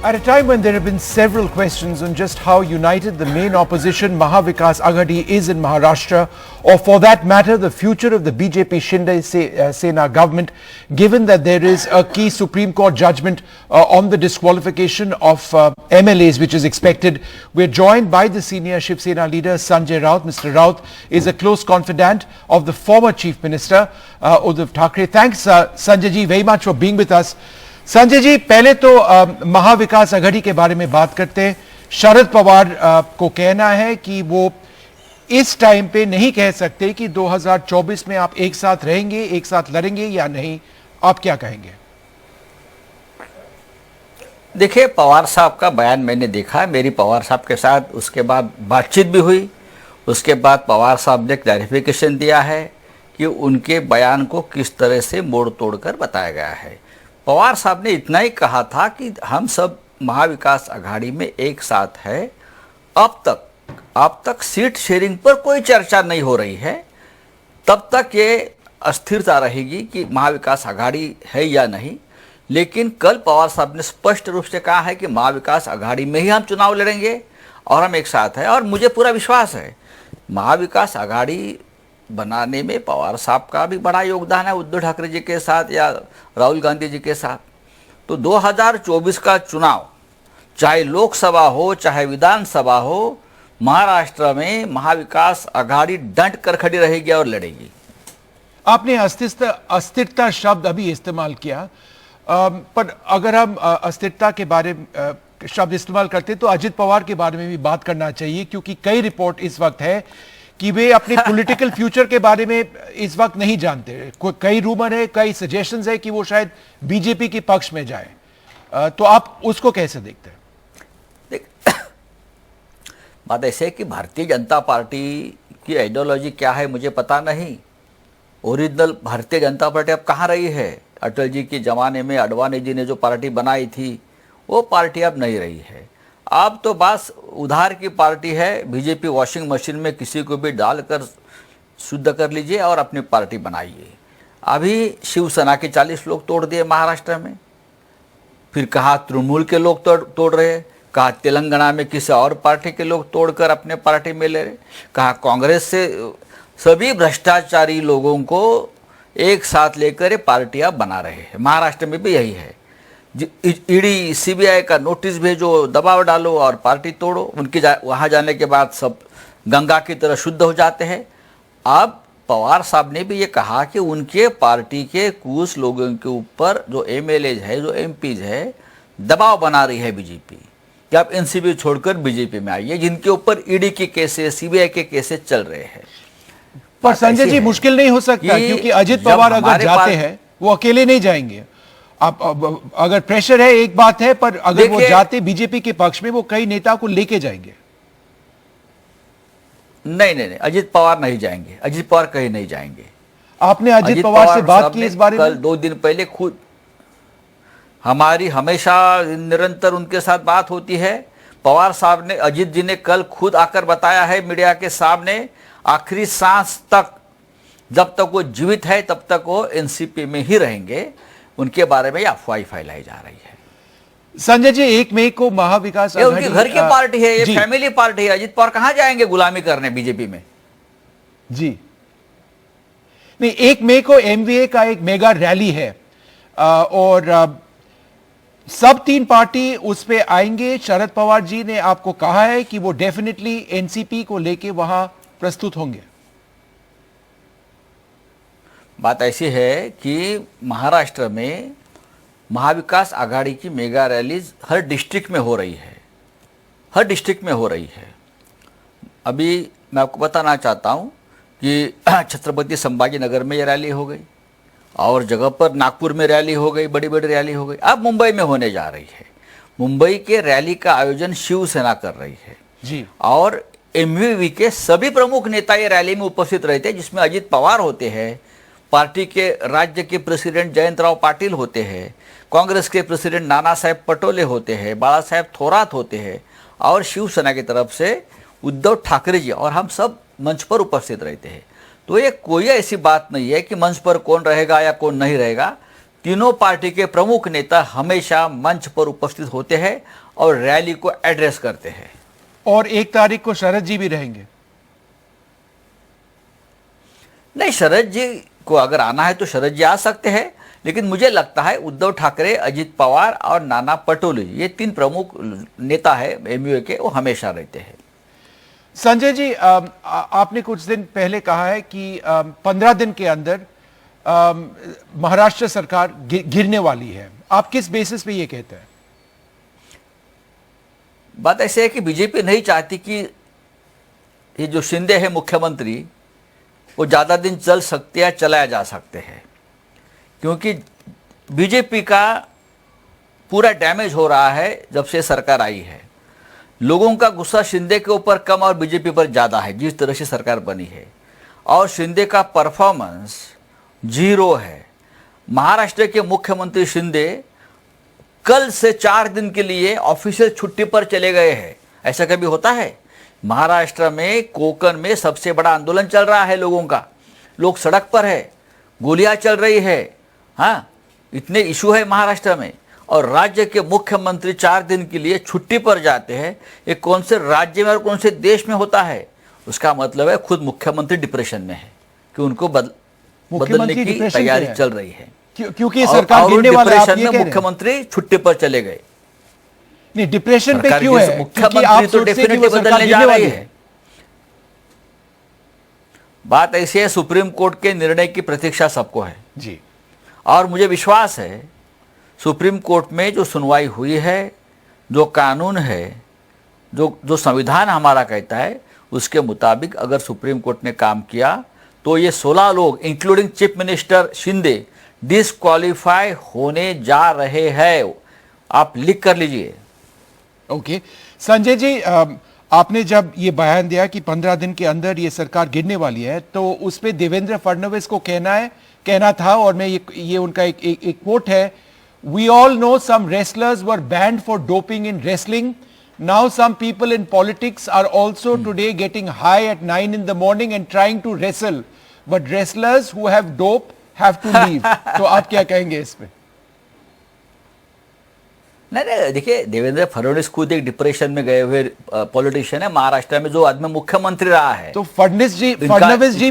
At a time when there have been several questions on just how united the main opposition Maha Vikas Aghadi is in Maharashtra, or for that matter the future of the BJP-Shinde Sena government, given that there is a key Supreme Court judgment on the disqualification of MLAs which is expected, we're joined by the senior Shiv Sena leader Sanjay Raut. Mr. Raut is a close confidant of the former Chief Minister Uddhav Thackeray. Thanks Sanjay ji very much for being with us. Sanjay ji, पहले तो महा विकास अघड़ी के बारे में बात करते हैं। शरद पवार को कहना है कि वो इस टाइम पे नहीं कह सकते कि 2024 में आप एक साथ रहेंगे, एक साथ लड़ेंगे या नहीं। आप क्या कहेंगे? देखिए, पवार साहब का बयान मैंने देखा, मेरी पवार साहब के साथ उसके बाद बातचीत भी हुई। उसके बाद पवार साहब ने क्लैरिफिकेशन दिया है कि उनके बयान को किस तरह से मोड़ तोड़ कर बताया गया है। पवार साहब ने इतना ही कहा था कि हम सब महाविकास अघाड़ी में एक साथ है। अब तक सीट शेयरिंग पर कोई चर्चा नहीं हो रही है। तब तक ये अस्थिरता रहेगी कि महाविकास अघाड़ी है या नहीं। लेकिन कल पवार साहब ने स्पष्ट रूप से कहा है कि महाविकास अघाड़ी में ही हम चुनाव लड़ेंगे और हम एक साथ हैं। और मुझे पूरा विश्वास है महाविकास अघाड़ी बनाने में पवार साहब का भी बड़ा योगदान है, उद्धव ठाकरे जी के साथ या राहुल गांधी जी के साथ। तो 2024 का चुनाव चाहे लोकसभा हो चाहे विधानसभा हो, महाराष्ट्र में महाविकास अघाड़ी डट कर खड़ी रहेगी और लड़ेगी। आपने अस्थिरता शब्द अभी इस्तेमाल किया, पर अगर हम अस्थिरता के बारे में शब्द इस्तेमाल करते तो अजित पवार के बारे में भी बात करना चाहिए, क्योंकि कई रिपोर्ट इस वक्त है कि वे अपने पॉलिटिकल फ्यूचर के बारे में इस वक्त नहीं जानते। कई रूमर है, कई सजेशंस है कि वो शायद बीजेपी के पक्ष में जाए। तो आप उसको कैसे देखते हैं? बात ऐसे है कि भारतीय जनता पार्टी की आइडियोलॉजी क्या है मुझे पता नहीं। ओरिजिनल भारतीय जनता पार्टी अब कहाँ रही है? अटल जी के ज़माने में अडवाणी जी ने जो पार्टी बनाई थी वो पार्टी अब नहीं रही है। अब तो बस उधार की पार्टी है। बीजेपी वॉशिंग मशीन में किसी को भी डालकर शुद्ध कर लीजिए और अपनी पार्टी बनाइए। अभी शिवसेना के 40 लोग तोड़ दिए महाराष्ट्र में, फिर कहा तृणमूल के लोग तोड़ रहे, कहा तेलंगाना में किसी और पार्टी के लोग तोड़कर अपने पार्टी में ले रहे, कहा कांग्रेस से सभी भ्रष्टाचारी लोगों को एक साथ लेकर पार्टियां बना रहे हैं। महाराष्ट्र में भी यही है। ईडी सीबीआई का नोटिस भेजो, दबाव डालो और पार्टी तोड़ो। उनके वहाँ जाने के बाद सब गंगा की तरह शुद्ध हो जाते हैं। अब पवार साहब ने भी ये कहा कि उनके पार्टी के कुछ लोगों के ऊपर जो एमएलएज है, जो एमपीज है, दबाव बना रही है बीजेपी कि आप एनसीपी छोड़कर बीजेपी में आइए, जिनके ऊपर ईडी के केसेस, सीबीआई के केसेस चल रहे हैं। पर संजय जी, मुश्किल नहीं हो सकता क्योंकि अजित पवार अगर जाते हैं वो अकेले नहीं जाएंगे। आप अगर प्रेशर है एक बात है, पर अगर वो जाते बीजेपी के पक्ष में, वो कई नेता को लेके जाएंगे। नहीं, अजित पवार नहीं जाएंगे। अजित पवार कहीं नहीं जाएंगे। आपने अजित पवार से बात की इस बारे में? कल 2 दिन पहले खुद हमारी हमेशा निरंतर उनके साथ बात होती है। पवार साहब ने, अजित जी ने कल खुद आकर बताया है मीडिया के सामने, आखिरी सांस तक जब तक वो जीवित है तब तक वो एनसीपी में ही रहेंगे। उनके बारे में अफवाह फैलाई जा रही है। संजय जी, 1 मई को महा विकास अघाड़ी उनके घर की पार्टी है, ये फैमिली पार्टी है। अजित पवार कहां जाएंगे गुलामी करने बीजेपी में? जी नहीं, 1 मई को एमवीए का एक मेगा रैली है और सब 3 पार्टी उस पे आएंगे। शरद पवार जी ने आपको कहा है कि वो डेफिनेटली एनसीपी को लेके वहां प्रस्तुत होंगे। बात ऐसी है कि महाराष्ट्र में महाविकास अघाड़ी की मेगा रैलीज हर डिस्ट्रिक्ट में हो रही है, हर डिस्ट्रिक्ट में हो रही है। अभी मैं आपको बताना चाहता हूं कि छत्रपति संभाजी नगर में ये रैली हो गई और जगह पर नागपुर में रैली हो गई, बड़ी बड़ी रैली हो गई। अब मुंबई में होने जा रही है। मुंबई के रैली का आयोजन शिवसेना कर रही है जी। और एमवीवी के सभी प्रमुख नेता ये रैली में उपस्थित रहते हैं, जिसमें अजित पवार होते हैं, पार्टी के राज्य के प्रेसिडेंट जयंतराव पाटिल होते हैं, कांग्रेस के प्रेसिडेंट नाना साहेब पटोले होते हैं, बाला साहेब थोरात होते हैं और शिवसेना की तरफ से उद्धव ठाकरे जी, और हम सब मंच पर उपस्थित रहते हैं। तो ये कोई ऐसी बात नहीं है कि मंच पर कौन रहेगा या कौन नहीं रहेगा। तीनों पार्टी के प्रमुख नेता हमेशा मंच पर उपस्थित होते हैं और रैली को एड्रेस करते हैं। और 1 तारीख को शरद जी भी रहेंगे? नहीं, शरद जी को अगर आना है तो शरद जी आ सकते हैं, लेकिन मुझे लगता है उद्धव ठाकरे, अजित पवार और नाना पटोले, ये 3 प्रमुख नेता है एमयूए के, वो हमेशा रहते हैं। संजय जी, आपने कुछ दिन पहले कहा है कि 15 दिन के अंदर महाराष्ट्र सरकार गिरने वाली है। आप किस बेसिस पे ये कहते हैं? बात ऐसे है कि बीजेपी नहीं चाहती कि ये जो शिंदे है मुख्यमंत्री, वो ज़्यादा दिन चल सकते या चलाया जा सकते हैं, क्योंकि बीजेपी का पूरा डैमेज हो रहा है जब से सरकार आई है। लोगों का गुस्सा शिंदे के ऊपर कम और बीजेपी पर ज़्यादा है, जिस तरह से सरकार बनी है, और शिंदे का परफॉर्मेंस 0 है। महाराष्ट्र के मुख्यमंत्री शिंदे कल से 4 दिन के लिए ऑफिशियल छुट्टी पर चले गए हैं। ऐसा कभी होता है? महाराष्ट्र में कोकण में सबसे बड़ा आंदोलन चल रहा है लोगों का, लोग सड़क पर है, गोलियां चल रही है, हाँ, इतने इशू है महाराष्ट्र में, और राज्य के मुख्यमंत्री 4 दिन के लिए छुट्टी पर जाते हैं। ये कौन से राज्य में और कौन से देश में होता है? उसका मतलब है खुद मुख्यमंत्री डिप्रेशन में है कि उनको बदलने की तैयारी चल रही है, क्योंकि सरकार गिरने वाला है। डिप्रेशन में मुख्यमंत्री छुट्टी पर चले गए। नहीं, डिप्रेशन पे क्यों है? मुख्यमंत्री तो डेफिनेटली बदलने जा रही है। बात ऐसी है, सुप्रीम कोर्ट के निर्णय की प्रतीक्षा सबको है जी, और मुझे विश्वास है सुप्रीम कोर्ट में जो सुनवाई हुई है, जो कानून है, जो संविधान हमारा कहता है, उसके मुताबिक अगर सुप्रीम कोर्ट ने काम किया तो ये 16 लोग including chief minister Shinde disqualify होने जा रहे हैं। आप लिख कर लीजिए। ओके संजय जी, आपने जब ये बयान दिया कि 15 दिन के अंदर ये सरकार गिरने वाली है, तो उस पे देवेंद्र फडणवीस को कहना था, और मैं ये उनका एक कोट है, we all know some wrestlers were banned for doping in wrestling, now some people in politics are also today getting high at 9 in the morning and trying to wrestle, but wrestlers who have dope have to leave. तो आप क्या कहेंगे इस पे? नहीं, देखिए, देवेंद्र फडणवीस खुद एक डिप्रेशन में गए हुए पॉलिटिशियन है महाराष्ट्र में, जो आदमी मुख्यमंत्री रहा है। तो फडणवीस जी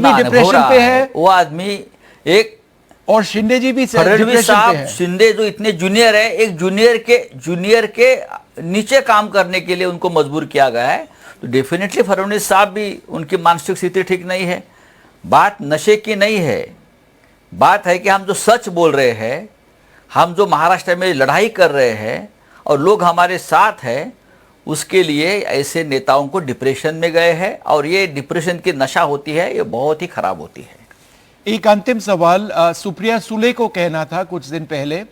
भी डिप्रेशन पे है, वो आदमी एक, और शिंदे जी भी फडणवीस साहब, शिंदे जो इतने जूनियर है, एक जूनियर के नीचे काम करने के लिए उनको मजबूर किया गया है। तो डेफिनेटली फडणवीस साहब भी, उनकी मानसिक स्थिति ठीक नहीं है। बात नशे की नहीं है, बात है कि हम जो सच बोल रहे हैं, हम जो महाराष्ट्र में लड़ाई कर रहे हैं और लोग हमारे साथ हैं, उसके लिए ऐसे नेताओं को डिप्रेशन में गए हैं, और ये डिप्रेशन की नशा होती है, ये बहुत ही खराब होती है। एक अंतिम सवाल, सुप्रिया सुले को कहना था कुछ दिन पहले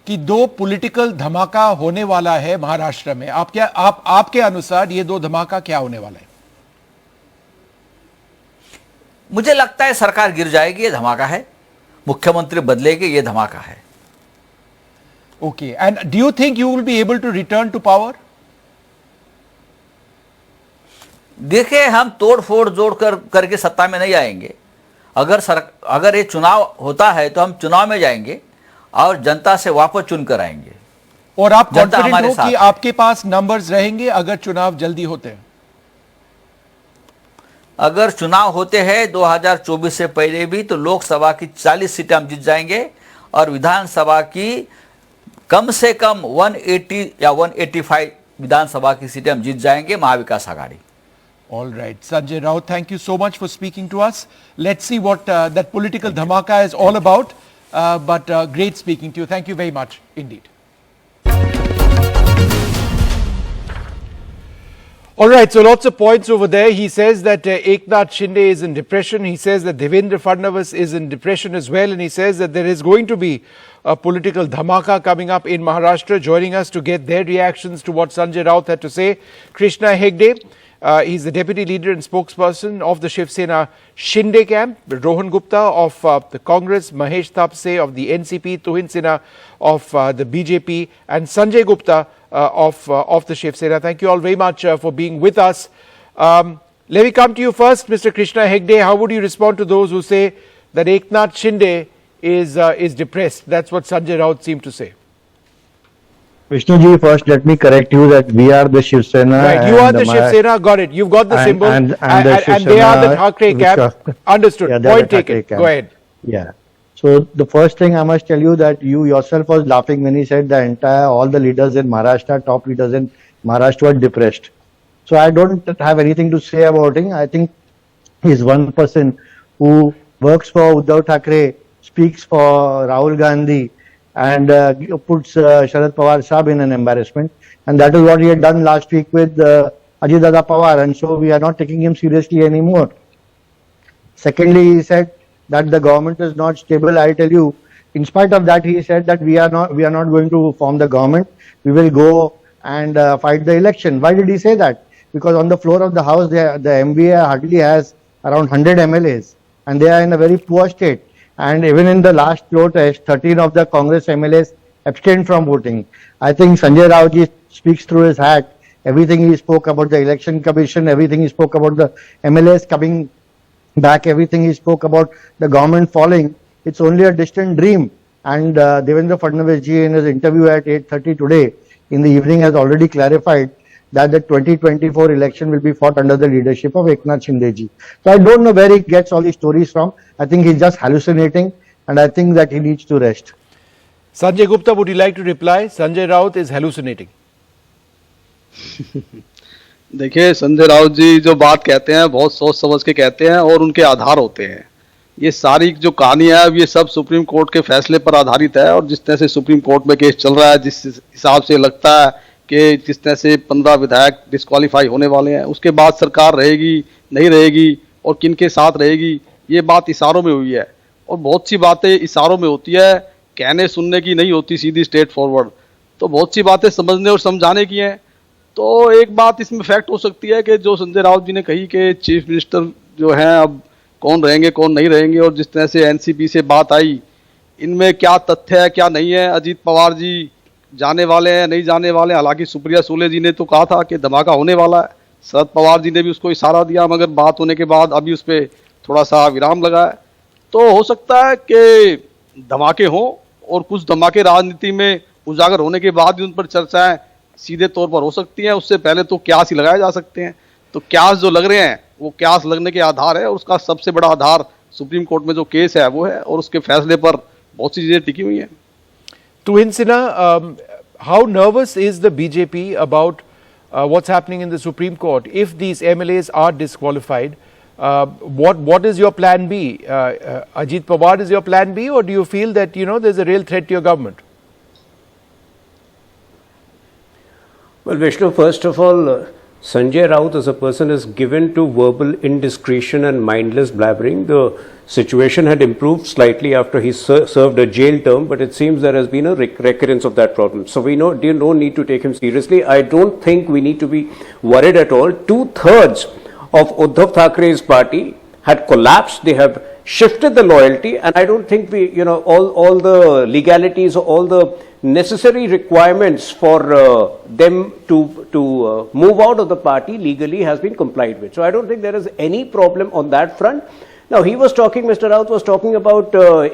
कि 2 पॉलिटिकल धमाका होने वाला है महाराष्ट्र में। आपके अनुसार ये 2 धमाका क्या होने वाला है? मुझे लगता है सरकार गिर जाएगी, ये धमाका है, मुख्यमंत्री बदलेगी, ये धमाका है। Okay, and do you think you will be able to return to power? देखिए, हम तोड़ फोड़ जोड़ करके सत्ता में नहीं आएंगे। अगर ये चुनाव होता है तो हम चुनाव में जाएंगे और जनता से वापस चुन कर आएंगे। और आप कॉन्फिडेंट हो कि आपके पास नंबर्स रहेंगे अगर चुनाव जल्दी होते हैं? अगर चुनाव होते हैं 2024 से पहले भी, तो लोकसभा की 40 सीटें हम जीत जाएंगे और विधानसभा की कम से कम 180 या 185 विधानसभा की सीटें हम जीत जाएंगे, Mahavikas Aghadi. All right, Sanjay Raut, thank you so much for speaking to us. Let's see what that political dhamaka is all about. But great speaking to you. Thank you very much indeed. All right, so lots of points over there. He says that Eknath Shinde is in depression. He says that Devender Fadnavis is in depression as well. And he says that there is going to be a political dhamaka coming up in Maharashtra. Joining us to get their reactions to what Sanjay Raut had to say, Krishna Hegde. He's the deputy leader and spokesperson of the Shiv Sena Shinde camp. Rohan Gupta of the Congress, Mahesh Thapse of the NCP, Tuhin Sinha of the BJP, and Sanjay Gupta of the Shiv Sena. Thank you all very much for being with us. Let me come to you first, Mr. Krishna Hegde. How would you respond to those who say that Eknath Shinde is depressed. That's what Sanjay Raut seemed to say. Vishnuji, first let me correct you that we are the Shiv Sena. Right, you are the Shiv Sena, got it. You've got the symbol, and they are the Thackeray camp. Understood. Yeah, Point taken. Go ahead. Yeah. So the first thing I must tell you that you yourself was laughing when he said all the leaders in Maharashtra, top leaders in Maharashtra were depressed. So I don't have anything to say about him. I think he's one person who works for Uddhav Thackeray, speaks for Rahul Gandhi, and puts Sharad Pawar Sahab in an embarrassment. And that is what he had done last week with Ajit Pawar. And so we are not taking him seriously anymore. Secondly, he said that the government is not stable. I tell you, in spite of that, he said that we are not going to form the government. We will go and fight the election. Why did he say that? Because on the floor of the house, the MBA hardly has around 100 MLAs, and they are in a very poor state. And even in the last protest, 13 of the Congress MLAs abstained from voting. I think Sanjay Raut speaks through his hat. Everything he spoke about the election commission, everything he spoke about the MLAs coming back, everything he spoke about the government falling, it's only a distant dream. And Devender Fadnavis ji in his interview at 8:30 today in the evening has already clarified that the 2024 election will be fought under the leadership of Eknath Shinde ji. So I don't know where he gets all these stories from. I think he's just hallucinating, and I think that he needs to rest. Sanjay Gupta, would you like to reply? Sanjay Raut is hallucinating. देखिए, संजय राउत जी जो बात कहते हैं बहुत सोच समझ के कहते हैं और उनके आधार होते हैं. ये सारी जो कहानी है अब ये सब सुप्रीम कोर्ट के फैसले पर आधारित है. और जिस तरह से सुप्रीम कोर्ट में केस चल रहा है, जिस हिसाब से लगता है कि जिस तरह से 15 विधायक डिस्क्वालीफाई होने वाले हैं, उसके बाद सरकार रहेगी नहीं रहेगी और किन के साथ रहेगी, ये बात इशारों में हुई है. और बहुत सी बातें इशारों में होती है, कहने सुनने की नहीं होती, सीधी स्ट्रेट फॉरवर्ड. तो बहुत सी बातें समझने और समझाने की हैं. तो एक बात इसमें फैक्ट हो सकती है कि जो संजय राउत जी ने कही कि चीफ मिनिस्टर जो हैं अब कौन रहेंगे कौन नहीं रहेंगे, और जिस तरह से एनसीपी से बात आई, इनमें क्या तथ्य है क्या नहीं है. अजीत पवार जी जाने वाले हैं नहीं जाने वाले, हालांकि सुप्रिया सूले जी ने तो कहा था कि धमाका होने वाला है. शरद पवार जी ने भी उसको इशारा दिया, मगर बात होने के बाद अभी उस पर थोड़ा सा विराम लगा है. तो हो सकता है कि धमाके हों और कुछ धमाके राजनीति में उजागर होने के बाद ही उन पर चर्चाएं सीधे तौर पर हो सकती हैं. उससे पहले तो क्यास ही लगाए जा सकते हैं. तो क्यास जो लग रहे हैं वो क्यास लगने के आधार है, और उसका सबसे बड़ा आधार सुप्रीम कोर्ट में जो केस है वो है, और उसके फैसले पर बहुत सी चीजें टिकी हुई हैं. Tuhin Sinha, how nervous is the BJP about what's happening in the Supreme Court? If these MLAs are disqualified, what is your plan B? Ajit Pawar is your plan B, or do you feel that there's a real threat to your government? Well, Vishnu, first of all, Sanjay Raut as a person is given to verbal indiscretion and mindless blabbering. The situation had improved slightly after he served a jail term, but it seems there has been a recurrence of that problem. So we don't need to take him seriously. I don't think we need to be worried at all. 2/3 of Uddhav Thackeray's party had collapsed. They have shifted the loyalty, and I don't think all the legalities, all the necessary requirements for them to move out of the party legally has been complied with. So I don't think there is any problem on that front. Now Mr. Raut was talking about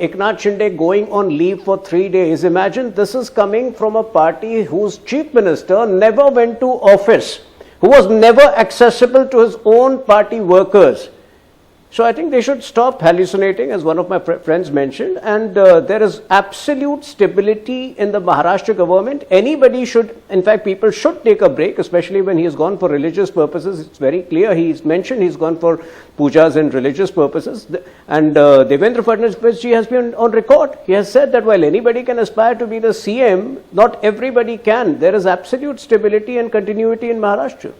Eknath Shinde going on leave for 3 days. Imagine this is coming from a party whose chief minister never went to office, who was never accessible to his own party workers. So I think they should stop hallucinating, as one of my friends mentioned, and there is absolute stability in the Maharashtra government. Anybody should, in fact, people should take a break, especially when he has gone for religious purposes. It's very clear. He's mentioned he's gone for pujas and religious purposes. And Devender Fadnavis has been on record. He has said that while anybody can aspire to be the CM, not everybody can. There is absolute stability and continuity in Maharashtra.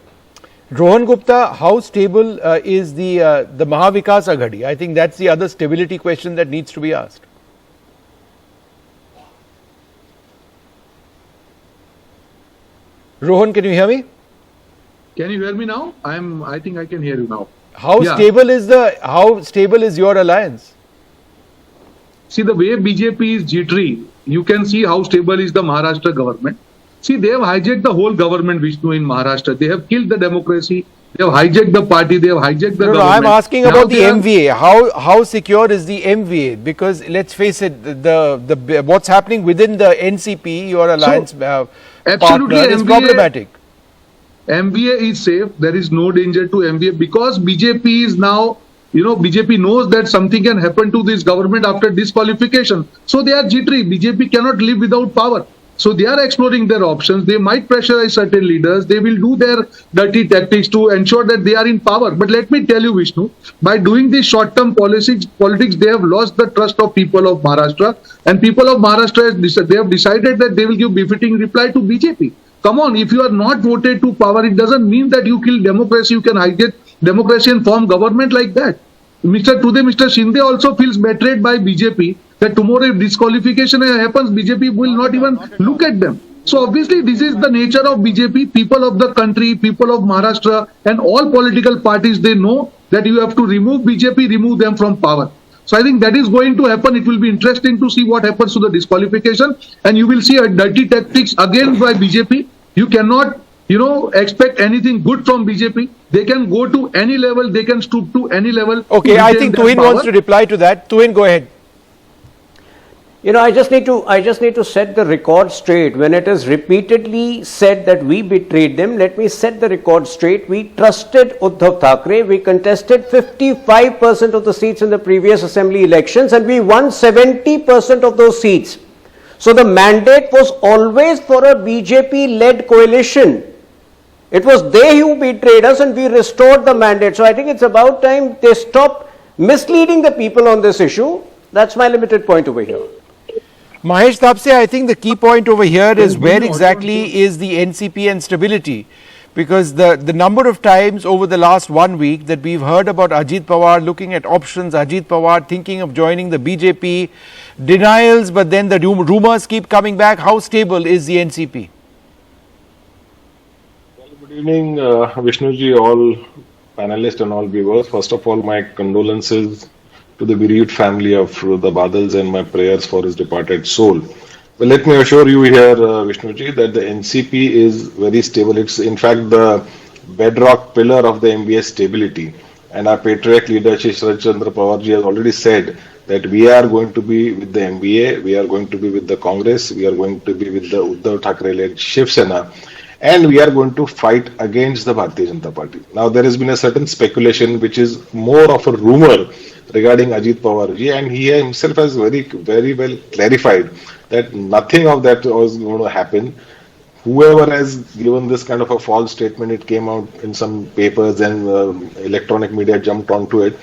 Rohan Gupta, how stable is the Maha Vikas Aghadi? I think that's the other stability question that needs to be asked. Rohan, can you hear me? Can you hear me now? I think I can hear you now. How stable is your alliance? See, the way BJP is jittery, you can see how stable is the Maharashtra government. See, they have hijacked the whole government, Vishnu, in Maharashtra. They have killed the democracy. They have hijacked the party. They have hijacked the No, government. I'm asking Now about the they are- MVA. How secure is the MVA? Because let's face it, the what's happening within the NCP, your alliance absolutely, partner, is MVA problematic. MBA is safe. There is no danger to MBA because BJP is now, BJP knows that something can happen to this government after disqualification. So they are jittery. BJP cannot live without power. So they are exploring their options. They might pressurize certain leaders. They will do their dirty tactics to ensure that they are in power. But let me tell you, Vishnu, by doing these short-term politics, they have lost the trust of people of Maharashtra. And people of Maharashtra, they have decided that they will give befitting reply to BJP. Come on, if you are not voted to power, it doesn't mean that you kill democracy. You can hijack democracy and form government like that. Today, Mr. Shinde also feels betrayed by BJP that tomorrow if disqualification happens, BJP will not even look at them. So obviously this is the nature of BJP. People of the country, people of Maharashtra and all political parties, they know that you have to remove BJP, remove them from power. So I think that is going to happen. It will be interesting to see what happens to the disqualification, and you will see a dirty tactics again by BJP. You cannot, expect anything good from BJP. They can go to any level. They can stoop to any level. Okay, I think Tuhin wants to reply to that. Tuhin, go ahead. I just need to set the record straight. When it is repeatedly said that we betrayed them, let me set the record straight. We trusted Uddhav Thackeray. We contested 55% of the seats in the previous assembly elections and we won 70% of those seats. So the mandate was always for a BJP-led coalition. It was they who betrayed us and we restored the mandate. So I think it's about time they stop misleading the people on this issue. That's my limited point over here. Mahesh Thapse, I think the key point over here is where exactly is the NCP and stability? Because the number of times over the last 1 week that we've heard about Ajit Pawar looking at options, Ajit Pawar thinking of joining the BJP, denials, but then the rumors keep coming back. How stable is the NCP? Well, good evening, Vishnuji, all panelists and all viewers. First of all, my condolences to the bereaved family of the Badals and my prayers for his departed soul. Well, let me assure you here, Vishnuji, that the NCP is very stable. It's in fact the bedrock pillar of the MBA stability. And our patriarch leader, Sharad Pawar ji, has already said that we are going to be with the MBA, we are going to be with the Congress, we are going to be with the Uddhav Thackeray-led Shiv Sena, and we are going to fight against the Bharatiya Janata Party. Now, there has been a certain speculation which is more of a rumor regarding Ajit Pawar ji, and he himself has very well clarified that nothing of that was going to happen. Whoever has given this kind of a false statement, it came out in some papers and electronic media jumped onto it,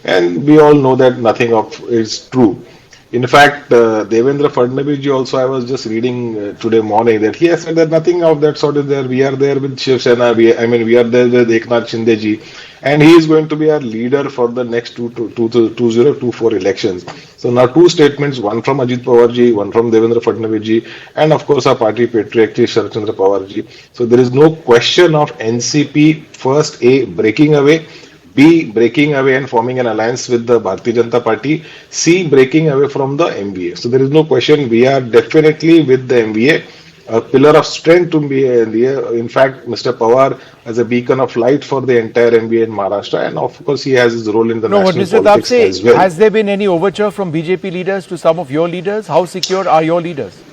and we all know that nothing of is true. In fact, Devender Fadnavis ji also, I was just reading today morning that he has said that nothing of that sort is there. We are there with Shiv Sena, we are there with Eknath Shinde ji, and he is going to be our leader for the next 2024 elections. So now two statements, one from Ajit Pawar ji, one from Devender Fadnavis ji, and of course our party patriarch Sharad Pawar ji. So there is no question of NCP first A breaking away, B breaking away and forming an alliance with the Bharatiya Janata Party, C breaking away from the MBA. So there is no question, we are definitely with the MBA, a pillar of strength to MBA. In fact, Mr. Pawar as a beacon of light for the entire MBA in Maharashtra, and of course he has his role in the national Mr. politics Thapse, as well. has there been any overture from BJP leaders to some of your leaders? How secure are your leaders?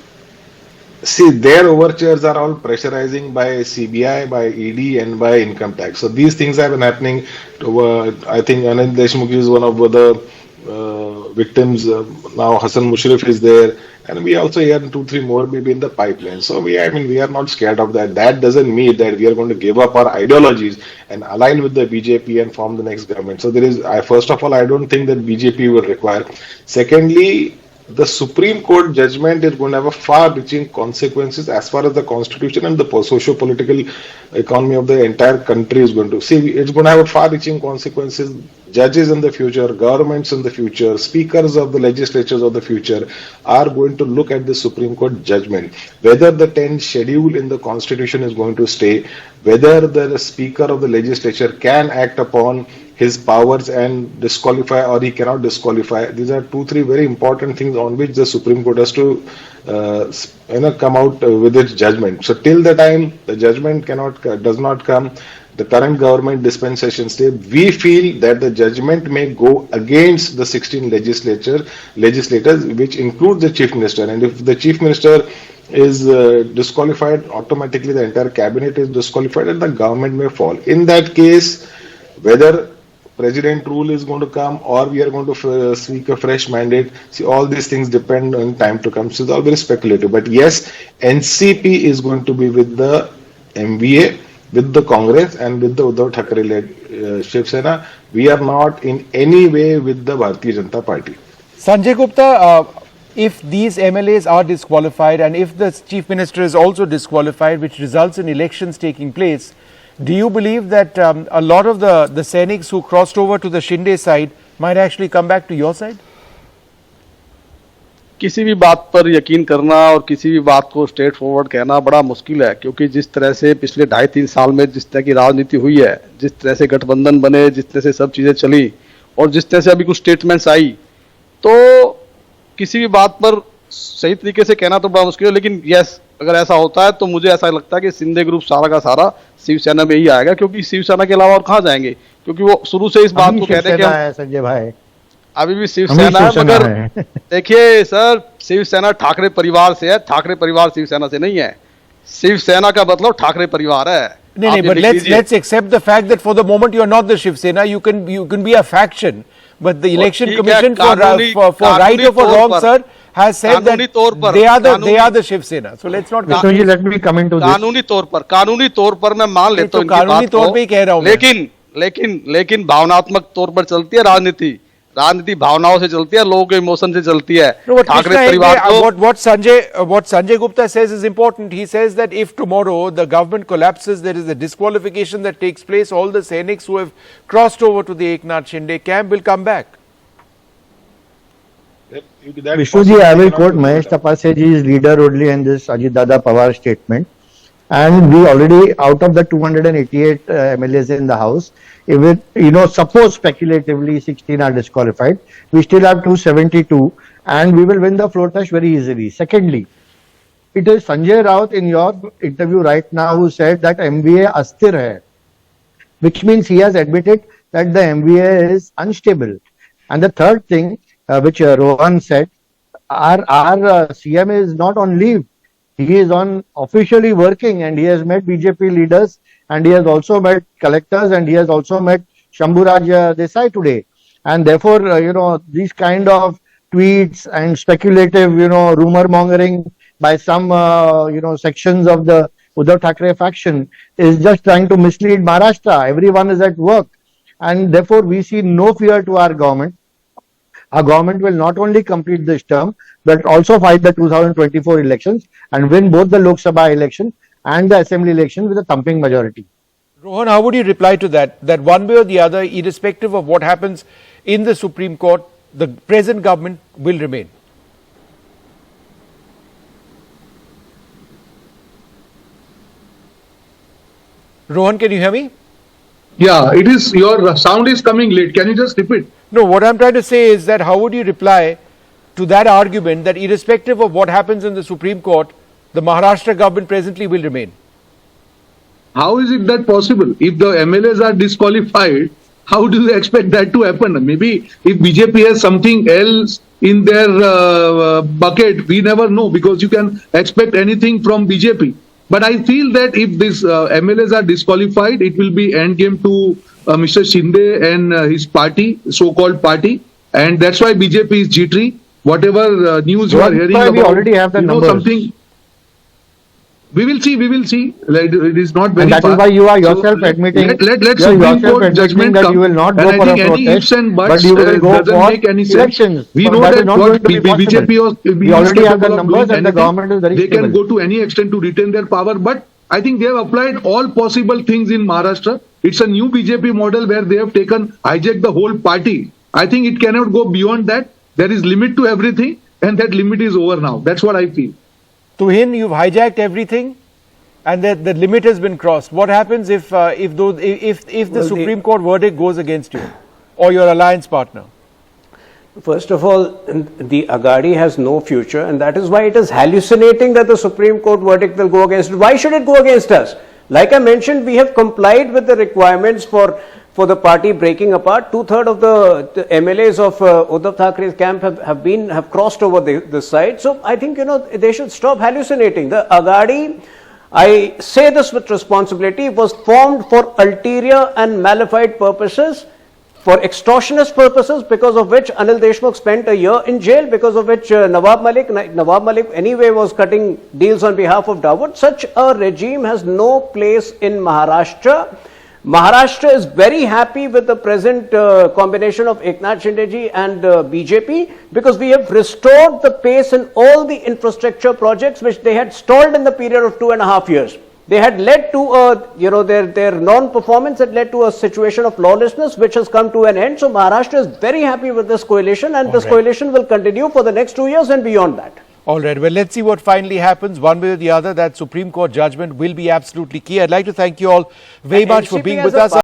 See, their overtures are all pressurizing by CBI, by ED and by income tax. So these things have been happening. I think Anand Deshmukh is one of the victims. Now Hassan Mushrif is there. And we also hear 2-3 more maybe in the pipeline. So we are not scared of that. That doesn't mean that we are going to give up our ideologies and align with the BJP and form the next government. So there is, first of all, I don't think that BJP will require. Secondly, the Supreme Court judgment is going to have a far-reaching consequences as far as the constitution and the socio-political economy of the entire country is going to see. It's going to have a far-reaching consequences. Judges in the future, governments in the future, speakers of the legislatures of the future are going to look at the Supreme Court judgment. Whether the 10th schedule in the constitution is going to stay, whether the speaker of the legislature can act upon his powers and disqualify, or he cannot disqualify. These are 2-3 very important things on which the Supreme Court has to come out with its judgment. So till the time the judgment does not come, the current government dispensation stay, we feel that the judgment may go against the 16 legislators, which includes the Chief Minister. And if the Chief Minister is disqualified, automatically the entire cabinet is disqualified and the government may fall. In that case, whether President rule is going to come or we are going to seek a fresh mandate, see, all these things depend on time to come. So it's all very speculative. But yes, NCP is going to be with the MVA, with the Congress and with the Uddhav Thackeray-led Shiv Sena. We are not in any way with the Bharatiya Janata Party. Sanjay Gupta, if these MLAs are disqualified and if the Chief Minister is also disqualified, which results in elections taking place, do you believe that a lot of the Sainiks who crossed over to the Shinde side might actually come back to your side? किसी भी बात पर यकीन करना और किसी भी बात को स्ट्रेट फॉरवर्ड कहना बड़ा मुश्किल है, क्योंकि जिस तरह से पिछले 2.5-3 साल में जिस तरह की राजनीति हुई है, जिस तरह से गठबंधन बने, जिस तरह से सब चीजें चली और जिस तरह से अभी कुछ स्टेटमेंट्स आई, तो किसी भी बात पर सही तरीके से कहना तो बड़ा मुश्किल है. लेकिन यस, अगर ऐसा होता है तो मुझे ऐसा लगता है कि शिंदे ग्रुप सारा का सारा शिवसेना में ही आएगा, क्योंकि शिवसेना के अलावा और कहाँ जाएंगे, क्योंकि वो शुरू से इस बात को कहते हैं कि संजय भाई अभी भी शिवसेना है. मगर देखिए सर, शिवसेना ठाकरे परिवार से है, ठाकरे परिवार शिवसेना से नहीं है. शिवसेना का मतलब ठाकरे परिवार है. नहीं, but let's accept the fact that for the moment you are not the Shiv Sena. You can be a faction, but the election commission for right or for wrong, sir, has said that they are the Shiv Sena. So let's not. Let me come into this. कानूनी तौर पर मैं मान लेता हूँ, कानूनी तौर पे ही कह रहा हूँ, लेकिन भावनात्मक तौर पर चलती है राजनीति. राजनीति भावनाओं से चलती है, लोगों के इमोशन से चलती है. ठाकरे परिवार को what Sanjay Gupta says is important. He says that if tomorrow the government collapses, there is a disqualification that takes place. All the Sainiks who have crossed over to the Eknath Shinde camp will come back. Vishnuji, I will quote Mahesh Tapaseji's leader only in this Ajit Dada Pawar statement. And we already, out of the 288 MLAs in the house, if suppose speculatively 16 are disqualified, we still have 272 and we will win the floor test very easily. Secondly, it is Sanjay Raut in your interview right now who said that MVA asthir hai, which means he has admitted that the MVA is unstable. And the third thing, which Rohan said, our CM is not on leave. He is on officially working and he has met BJP leaders and he has also met collectors and he has also met Shambhuraj Desai today. And therefore, these kind of tweets and speculative, rumor mongering by some, sections of the Uddhav Thackeray faction is just trying to mislead Maharashtra. Everyone is at work and therefore we see no fear to our government. Our government will not only complete this term, but also fight the 2024 elections and win both the Lok Sabha election and the Assembly election with a thumping majority. Rohan, how would you reply to that? That one way or the other, irrespective of what happens in the Supreme Court, the present government will remain? Rohan, can you hear me? Yeah, it is. Your sound is coming late. Can you just repeat? No, what I'm trying to say is that how would you reply to that argument that irrespective of what happens in the Supreme Court, the Maharashtra government presently will remain? How is it that possible? If the MLAs are disqualified, how do you expect that to happen? Maybe if BJP has something else in their bucket, we never know, because you can expect anything from BJP. But I feel that if these MLAs are disqualified, it will be end game to Mr. Shinde and his party, so-called party. And that's why BJP is jittery. Whatever news you are hearing about, we already have the numbers. Something. We will see. It is not very and that far. Is why you are yourself admitting. Let Supreme Court judgment that come. you will not go for a protest, but you will go doesn't for make any elections. sense. We know that what BJP we already have the numbers and the government is very They stable. can go to any extent to retain their power, but I think they have applied all possible things in Maharashtra. It's a new BJP model where they have hijacked the whole party. I think it cannot go beyond that. There is limit to everything, and that limit is over now. That's what I feel. Tuhin, you've hijacked everything. and the limit has been crossed. What happens if the Supreme Court verdict goes against you or your alliance partner? First of all, the Aghadi has no future, and that is why it is hallucinating that the Supreme Court verdict will go against it. Why should it go against us? Like I mentioned, we have complied with the requirements for the party breaking apart. 2/3 of the MLAs of Uddhav Thackeray's camp have crossed over this side. So I think, they should stop hallucinating. The Aghadi, I say this with responsibility, was formed for ulterior and malified purposes, for extortionist purposes, because of which Anil Deshmukh spent a year in jail, because of which Nawab Malik anyway was cutting deals on behalf of Dawood. Such a regime has no place in Maharashtra. Maharashtra is very happy with the present combination of Eknath Shinde ji and BJP, because we have restored the pace in all the infrastructure projects which they had stalled in the period of 2.5 years. They had led to their non-performance had led to a situation of lawlessness which has come to an end. So Maharashtra is very happy with this coalition, and this coalition will continue for the next 2 years and beyond that. All right. Well, let's see what finally happens. One way or the other, that Supreme Court judgment will be absolutely key. I'd like to thank you all very much for being with us.